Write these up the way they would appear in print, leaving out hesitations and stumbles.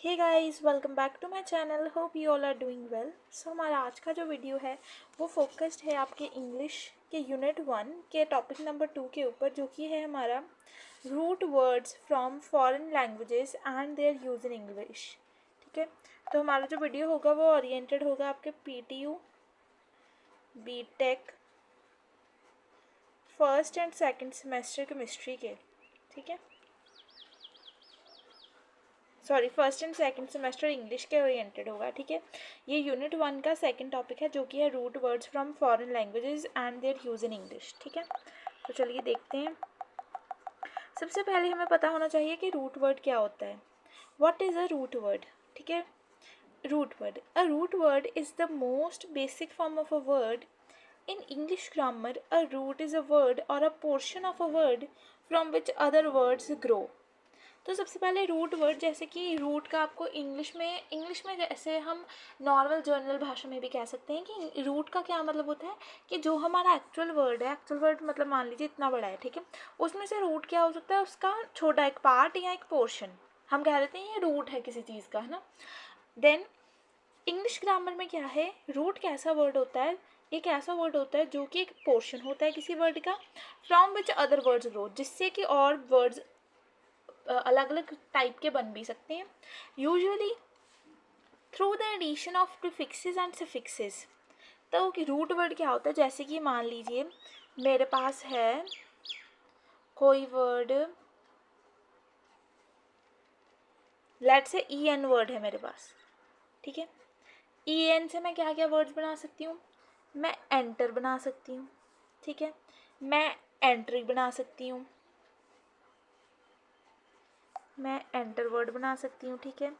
Hey guys, welcome back to my channel. Hope you all are doing well. So हमारा आज का जो video है वो फोकस्ड है आपके इंग्लिश के यूनिट 1 के टॉपिक नंबर 2 के ऊपर, जो कि है हमारा root words from foreign languages and their use in English. ठीक है, तो हमारा जो वीडियो होगा वो ओरिएंटेड होगा आपके PTU BTech first and second semester chemistry के। ठीक है, sorry, first and second semester English के ओरिएंटेड होगा। ठीक है, ये यूनिट 1 का सेकंड टॉपिक है, जो कि है root words from foreign languages and their use in English. ठीक है, तो चलिए देखते हैं। सबसे पहले हमें पता होना चाहिए कि रूट वर्ड क्या होता है। What is a root word? ठीक है, root word, a root word is the most basic form of a word in English grammar. A root is a word और a portion of a word from which other words grow. तो सबसे पहले root word, जैसे कि root का आपको English में जैसे हम नॉर्मल जर्नल भाषा में भी कह सकते हैं कि रूट का क्या मतलब होता है कि जो हमारा एक्चुअल वर्ड है, एक्चुअल वर्ड मतलब मान लीजिए इतना बड़ा है, ठीक है, उसमें से रूट क्या हो सकता है, उसका छोटा एक पार्ट या एक पोर्शन हम कह देते हैं ये रूट है किसी चीज़ का, है ना। देन इंग्लिश ग्रामर में क्या है, रूट कैसा वर्ड होता है, एक ऐसा वर्ड होता है जो कि एक पोर्शन होता है किसी वर्ड का, from which other words grow, जिससे कि और वर्ड्स अलग अलग टाइप के बन भी सकते हैं, usually through the addition of prefixes and suffixes. तो रूट वर्ड क्या होता है, जैसे कि मान लीजिए मेरे पास है कोई वर्ड, लेट से EN वर्ड है मेरे पास। ठीक है, EN से मैं क्या क्या वर्ड्स बना सकती हूँ, मैं एंटर बना सकती हूँ। ठीक है, मैं एंट्री बना सकती हूँ, मैं एंटर वर्ड बना सकती हूँ। ठीक है,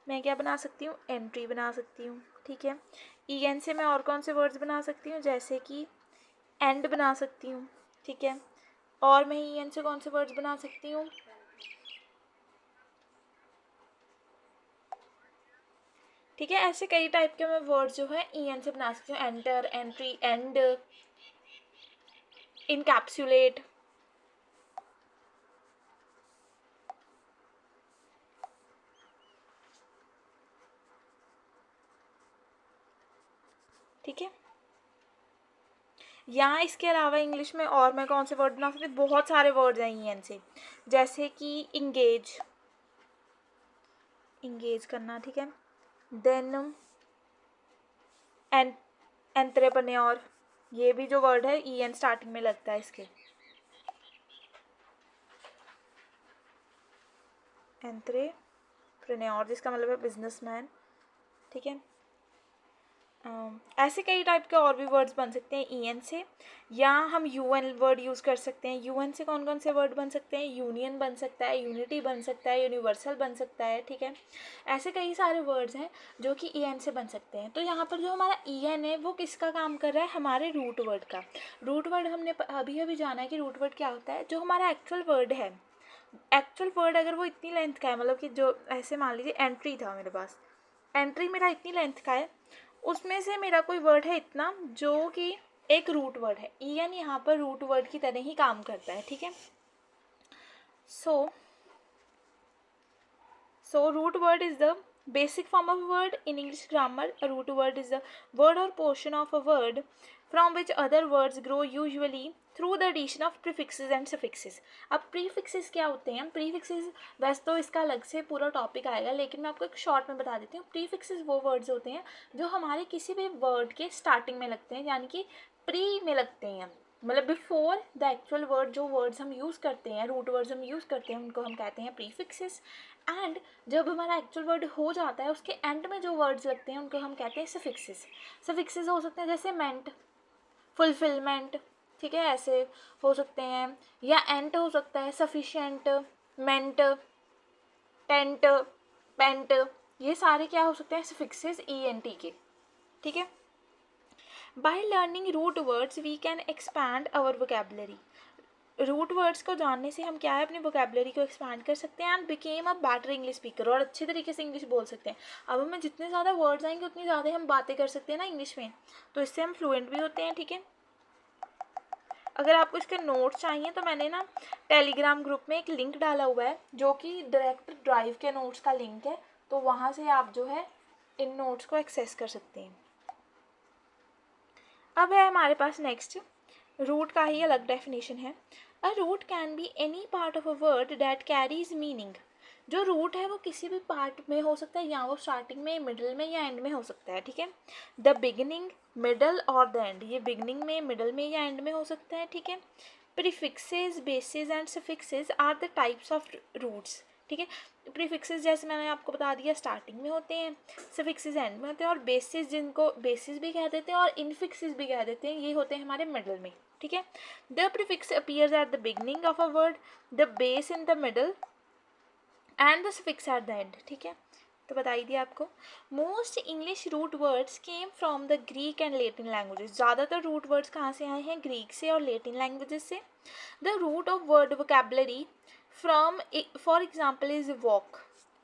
मैं क्या बना सकती हूँ, एंट्री बना सकती हूँ। ठीक है, EN से मैं और कौन से वर्ड्स बना सकती हूँ, जैसे कि एंड बना सकती हूँ। ठीक है, और मैं EN से कौन से वर्ड्स बना सकती हूँ, ठीक है, ऐसे कई टाइप के मैं वर्ड्स जो है EN से बना सकती हूँ, एंटर, एंट्री, एंड, इनकैप्सुलेट। ठीक है, यहाँ इसके अलावा इंग्लिश में और मैं कौन से वर्ड बना सकती हूँ, बहुत सारे वर्ड्स हैं EN से, जैसे कि इंगेज, इंगेज करना। ठीक है, देन एंट्रेप्रेन्योर, ये भी जो वर्ड है EN स्टार्टिंग में लगता है इसके, एंट्रेप्रेन्योर जिसका मतलब है बिजनेसमैन। ठीक है, ऐसे कई टाइप के और भी वर्ड्स बन सकते हैं EN से, या हम UN वर्ड यूज़ कर सकते हैं। UN से कौन कौन से वर्ड बन सकते हैं, यूनियन बन सकता है, यूनिटी बन सकता है, यूनिवर्सल बन सकता है। ठीक है, ऐसे कई सारे वर्ड्स हैं जो कि EN से बन सकते हैं। तो यहाँ पर जो हमारा EN है वो किसका काम कर रहा है, हमारे रूट वर्ड का। रूट वर्ड हमने अभी अभी जाना है कि रूट वर्ड क्या होता है, जो हमारा एक्चुअल वर्ड है, एक्चुअल वर्ड अगर वो इतनी लेंथ का है, मतलब कि जो ऐसे मान लीजिए एंट्री था मेरे पास, एंट्री मेरा इतनी लेंथ का है, उसमें से मेरा कोई वर्ड है इतना जो कि एक रूट वर्ड है, EN यहाँ पर रूट वर्ड की तरह ही काम करता है। ठीक है, so root word is the basic form of a word in English grammar. A root word is the word or portion of a word from which other words grow, usually through the addition of prefixes and suffixes. अब prefixes क्या होते हैं, prefixes वैसे तो इसका अलग से पूरा टॉपिक आएगा, लेकिन मैं आपको एक शॉर्ट में बता देती हूँ। prefixes वो वर्ड्स होते हैं जो हमारे किसी भी वर्ड के स्टार्टिंग में लगते हैं, यानी कि प्री में लगते हैं, मतलब बिफोर द एक्चुअल वर्ड। जो वर्ड्स हम यूज़ करते हैं, रूट वर्ड्स हम यूज़ करते हैं, उनको हम कहते हैं प्रीफिक्सेस। एंड जब हमारा एक्चुअल वर्ड हो जाता है, उसके एंड में जो वर्ड्स लगते हैं उनको हम कहते हैं सफिक्सेस। सफिक्सेस हो सकते हैं जैसे मेंट, फुलफिलमेंट, ठीक है, ऐसे हो सकते हैं, या एंट हो सकता है, सफिशिएंट, मेंट, टेंट, पेंट, ये सारे क्या हो सकते हैं, सफिक्सेस ENT के। ठीक है, by learning root words we can expand our vocabulary. Root words को जानने से हम क्या है, अपनी वोकेबलरी को एक्सपैंड कर सकते हैं and became a better English speaker, और अच्छे तरीके से इंग्लिश बोल सकते हैं। अब हमें जितने ज़्यादा वर्ड्स आएंगे उतनी ज़्यादा हम बातें कर सकते हैं ना इंग्लिश में, तो इससे हम फ्लुएंट भी होते हैं। ठीक है, अगर आपको इसके नोट्स चाहिए तो मैंने ना टेलीग्राम ग्रुप में एक लिंक डाला हुआ है, जो कि डायरेक्ट ड्राइव के नोट्स का लिंक है, तो वहाँ से आप जो है इन नोट्स को एक्सेस कर सकते हैं। अब है हमारे पास नेक्स्ट, रूट का ही अलग डेफिनेशन है। A root can be any part of a word that carries meaning. जो रूट है वो किसी भी पार्ट में हो सकता है, या वो स्टार्टिंग में, मिडल में या एंड में हो सकता है, ठीक है। द बिगिनिंग, मिडल और द एंड, ये बिगिनिंग में, मिडल में या एंड में हो सकता है, ठीक है। Prefixes, bases and suffixes are the types of roots, ठीक है। प्रीफिक्सेस जैसे मैंने आपको बता दिया स्टार्टिंग में होते हैं, सफिक्सेस एंड में होते हैं, और बेसिस जिनको बेसिस भी कह देते हैं और इनफिक्सेस भी कह देते हैं, ये होते हैं हमारे मिडल में, ठीक है। The prefix appears at the beginning of a word, the base in the middle and the suffix at the end, ठीक है। तो बताई दिया आपको। Most English root words came from the Greek and Latin languages. ज़्यादातर root words कहाँ से आए हैं? ग्रीक से और लेटिन लैंग्वेजेस से। The root of word vocabulary from, for example is voc.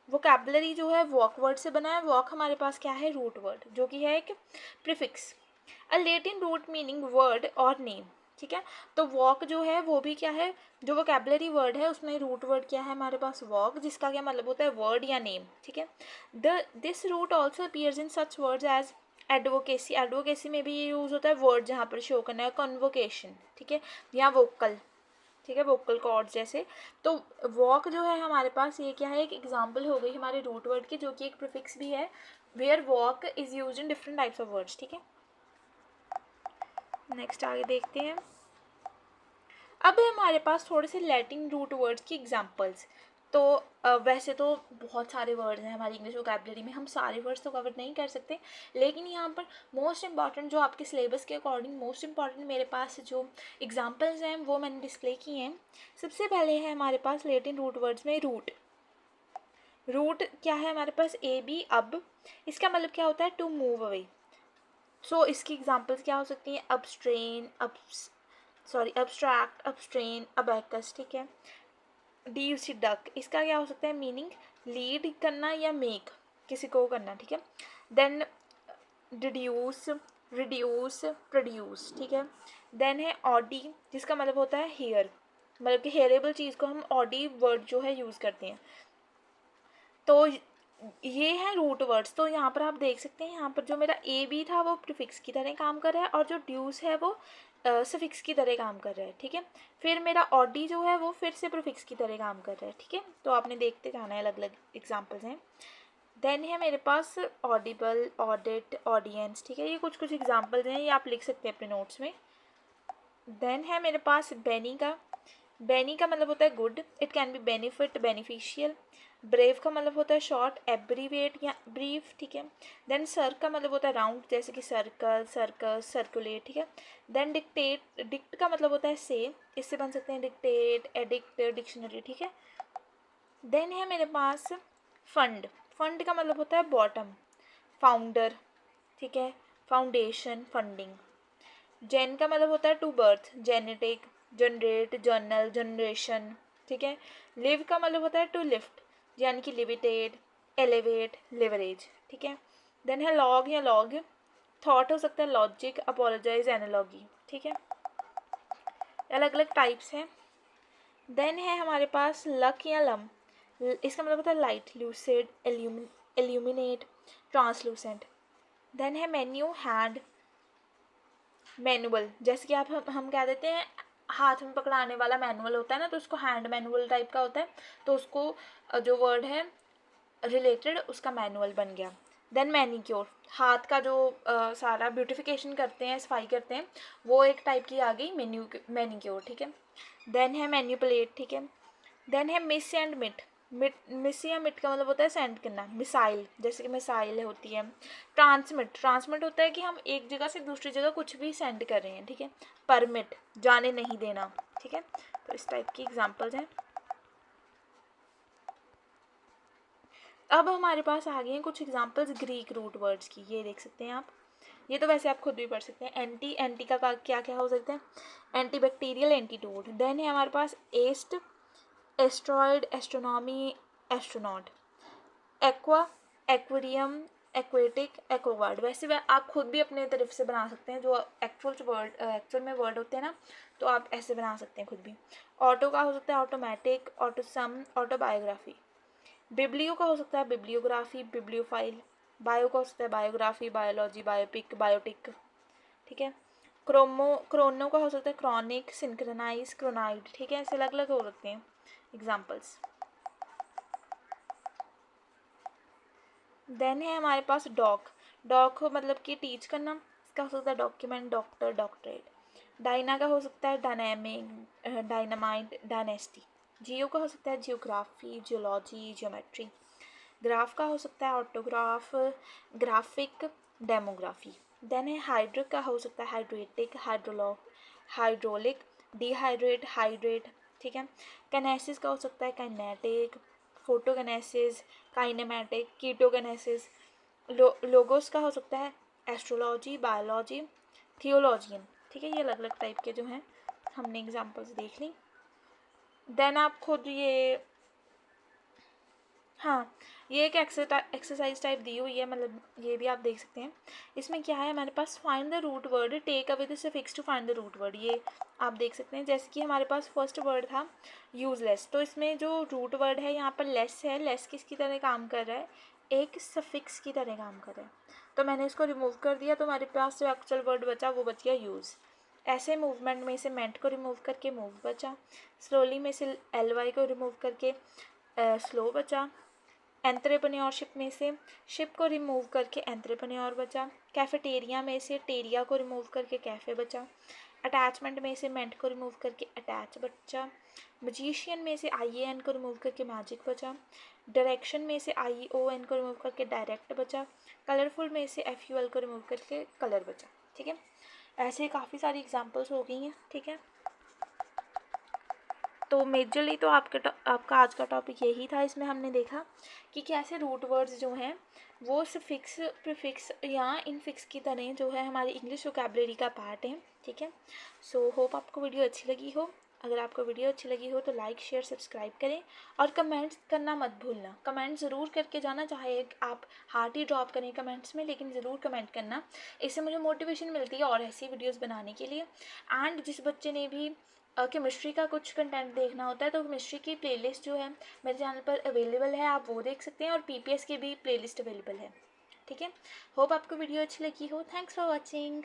Vocabulary जो है वॉक वर्ड से बना है। वॉक हमारे पास क्या है? रूट वर्ड, जो कि है एक prefix. A Latin root meaning word और नेम, ठीक है। तो वॉक जो है वो भी क्या है? जो वोकैबुलरी वर्ड है उसमें रूट वर्ड क्या है हमारे पास? वॉक, जिसका क्या मतलब होता है? वर्ड या नेम, ठीक है। This root also appears in such words as advocacy. Advocacy में भी ये यूज़ होता है वर्ड जहाँ पर शो करना है, कन्वोकेशन, ठीक है, या वोकल, ठीक है, वोकल कॉर्ड्स जैसे। तो वॉक जो है हमारे पास, ये क्या है? एक एग्जांपल हो गई हमारे रूट वर्ड की, जो कि एक प्रीफिक्स भी है, where voc is used in different types of words, ठीक है। नेक्स्ट आगे देखते हैं। अब है हमारे पास थोड़े से लैटिन रूट वर्ड्स की एग्जांपल्स। तो वैसे तो बहुत सारे वर्ड्स हैं हमारी इंग्लिश वोकैबुलरी में, हम सारे वर्ड्स तो कवर नहीं कर सकते, लेकिन यहाँ पर मोस्ट इंपॉर्टेंट, जो आपके सिलेबस के अकॉर्डिंग मोस्ट इंपॉर्टेंट मेरे पास जो एग्जांपल्स हैं वो मैंने डिस्प्ले किए हैं। सबसे पहले है हमारे पास लैटिन रूट वर्ड्स में रूट। रूट क्या है हमारे पास? ए बी अब, इसका मतलब क्या होता है? To move away. सो इसकी एग्जांपल्स क्या हो सकती हैं? अपस्ट्रेन, अब्स्ट्रैक्ट, अपस्ट्रेन, अबैकस, ठीक है। डी सी डक, इसका क्या हो सकता है मीनिंग? लीड करना या मेक, किसी को करना, ठीक है। देन डिड्यूस, रिड्यूस, प्रोड्यूस, ठीक है। देन है ऑडी, जिसका मतलब होता है हेयर, मतलब कि हेयरेबल चीज़ को हम ऑडी वर्ड जो है यूज़ करते हैं। तो ये है रूट वर्ड्स। तो यहाँ पर आप देख सकते हैं, यहाँ पर जो मेरा ए बी था वो प्रीफिक्स की तरह काम कर रहा है, और जो ड्यूस है वो सफिक्स की तरह काम कर रहा है, ठीक है। फिर मेरा ऑडी जो है वो फिर से प्रीफिक्स की तरह काम कर रहा है, ठीक है। तो आपने देखते जाना है, अलग अलग एग्जाम्पल्स हैं। देन है मेरे पास ऑडिबल, ऑडिट, ऑडियंस, ठीक है। ये कुछ कुछ एग्जाम्पल्स हैं, ये आप लिख सकते हैं अपने नोट्स में। देन है मेरे पास बेनी का। बेनी का मतलब होता है good, it can be benefit, beneficial. Brave का मतलब होता है शॉर्ट, एब्रीवेट या ब्रीफ, ठीक है। देन सर का मतलब होता है राउंड, जैसे कि सर्कल, सर्कस, सर्कुलेट, ठीक है। देन डिक्टेट, डिक्ट का मतलब होता है से, इससे बन सकते हैं डिक्टेट, एडिक्ट, डिक्शनरी, ठीक है। देन है मेरे पास फंड। फंड का मतलब होता है बॉटम, फाउंडर, ठीक है, फाउंडेशन, फंडिंग। जेन का मतलब होता है to birth, genetic, generate, journal, generation, ठीक है। लिव का मतलब होता है टू लिफ्ट, यानी कि लिमिटेड, एलिवेट, लिवरेज, ठीक है। देन है लॉग या लॉग, थॉट हो सकता है लॉजिक, अपोलोजाइज, एनालॉगी, ठीक है। अलग अलग टाइप्स हैं। देन है हमारे पास लक या लम, इसका मतलब होता है light, lucid, illuminate, translucent. Then है मेन्यू, हैंड, मैनुअल, जैसे कि आप हम कह देते हैं हाथ में पकड़ाने वाला मैनुअल होता है ना, तो उसको हैंड मैनुअल टाइप का होता है, तो उसको जो वर्ड है रिलेटेड उसका मैनुअल बन गया। देन मैनिक्योर, हाथ का जो सारा ब्यूटिफिकेशन करते हैं, सफाई करते हैं, वो एक टाइप की आ गई मैनिक्योर, ठीक है। देन है मैन्युपुलेट, ठीक है। देन है मिस एंड मिट। मिस या मिट का मतलब होता है सेंड करना, मिसाइल, जैसे कि मिसाइल होती है। ट्रांसमिट, ट्रांसमिट होता है कि हम एक जगह से दूसरी जगह कुछ भी सेंड कर रहे हैं, ठीक है। परमिट, जाने नहीं देना, ठीक है। तो इस टाइप की एग्जांपल्स हैं। अब हमारे पास आ गए हैं कुछ एग्जांपल्स ग्रीक रूट वर्ड्स की, ये देख सकते हैं आप। ये तो वैसे आप खुद भी पढ़ सकते हैं। एंटी, एंटी का क्या क्या हो सकता है? Anti bacterial, antidote. देन है हमारे पास ast, asteroid, astronomy, astronaut. Aqua, aquarium, aquatic, Aquaguard. वैसे आप खुद भी अपने तरफ से बना सकते हैं, जो एक्चुअल में वर्ड होते हैं ना, तो आप ऐसे बना सकते हैं खुद भी। ऑटो का हो सकता है ऑटोमेटिक, ऑटोसम, ऑटोबायोग्राफी। बिब्लियो का हो सकता है बिब्लियोग्राफी, बिब्लियोफाइल। बायो का हो सकता है बायोग्राफी, बायोलॉजी, बायोपिक, बायोटिक, ठीक है। क्रोनो का हो सकता है क्रॉनिक, सिंक्रोनाइज, क्रोनाइड, ठीक है। ऐसे अलग अलग हो सकते हैं एग्जाम्पल्स। देन है हमारे पास डॉक। डॉक मतलब कि टीच करना, इसका हो सकता है डॉक्यूमेंट, डॉक्टर, डॉक्टरेट। डायना का हो सकता है डायनेमिक, डायनामाइट, डायनेस्टी। जियो का हो सकता है जियोग्राफी, जियोलॉजी, जियोमेट्री। ग्राफ का हो सकता है ऑटोग्राफ, ग्राफिक, डेमोग्राफी। देन है हाइड्रिक का हो सकता है हाइड्रेटिक, हाइड्रोलिक, डिहाइड्रेट, हाइड्रेट, ठीक है। कैनेसिस का हो सकता है काइनेटिक, फोटोकैनेसिस, काइनेमेटिक, कीटोकैनेसिस। लोगोस का हो सकता है एस्ट्रोलॉजी, बायोलॉजी, थियोलॉजियन, ठीक है। ये अलग अलग टाइप के जो हैं हमने एग्जांपल्स देख ली। देन आप खुद ये, हाँ, ये एक एक्सरसाइज टाइप दी हुई है, मतलब ये भी आप देख सकते हैं। इसमें क्या है हमारे पास, find the root word, take away the suffix to find the root word. ये आप देख सकते हैं। जैसे कि हमारे पास फर्स्ट वर्ड था यूजलेस, तो इसमें जो रूट वर्ड है यहाँ पर लेस है। लेस किसकी तरह काम कर रहा है, एक सफिक्स की तरह काम कर रहा है। तो मैंने इसको रिमूव कर दिया, तो हमारे पास जो एक्चुअल वर्ड बचा वो बच गया यूज़। ऐसे मूवमेंट में से मेंट को रिमूव करके मूव बचा। स्लोली में से LY को रिमूव करके स्लो बचा। एंट्रेप्रेन्योरशिप में से शिप को रिमूव करके एंट्रेप्रेन्योर बचा। कैफेटेरिया में से टेरिया को रिमूव करके कैफ़े बचा। अटैचमेंट में से मेंट को रिमूव करके अटैच बचा। मजिशियन में से IAN को रिमूव करके मैजिक बचा। डायरेक्शन में से ION को रिमूव करके डायरेक्ट बचा। कलरफुल में से FUL को रिमूव करके कलर बचा, ठीक है। ऐसे काफ़ी सारी एग्जांपल्स हो गई हैं, ठीक है। तो मेजरली तो आपका आज का टॉपिक यही था। इसमें हमने देखा कि कैसे रूट वर्ड्स जो हैं वो सफिक्स, प्रीफिक्स या इनफिक्स की तरह जो है हमारी इंग्लिश वोकैबुलरी का पार्ट है, ठीक है। सो होप आपको वीडियो अच्छी लगी हो। अगर आपको वीडियो अच्छी लगी हो तो लाइक, शेयर, सब्सक्राइब करें और कमेंट्स करना मत भूलना। कमेंट ज़रूर करके जाना, चाहे आप हार्ट ही ड्रॉप करें कमेंट्स में, लेकिन ज़रूर कमेंट करना। इससे मुझे मोटिवेशन मिलती है और ऐसी वीडियोज़ बनाने के लिए। एंड जिस बच्चे ने भी केमिस्ट्री का कुछ कंटेंट देखना होता है तो केमिस्ट्री की प्लेलिस्ट जो है मेरे चैनल पर अवेलेबल है, आप वो देख सकते हैं। और PPS की भी प्लेलिस्ट अवेलेबल है, ठीक है। होप आपको वीडियो अच्छी लगी हो। Thanks for watching.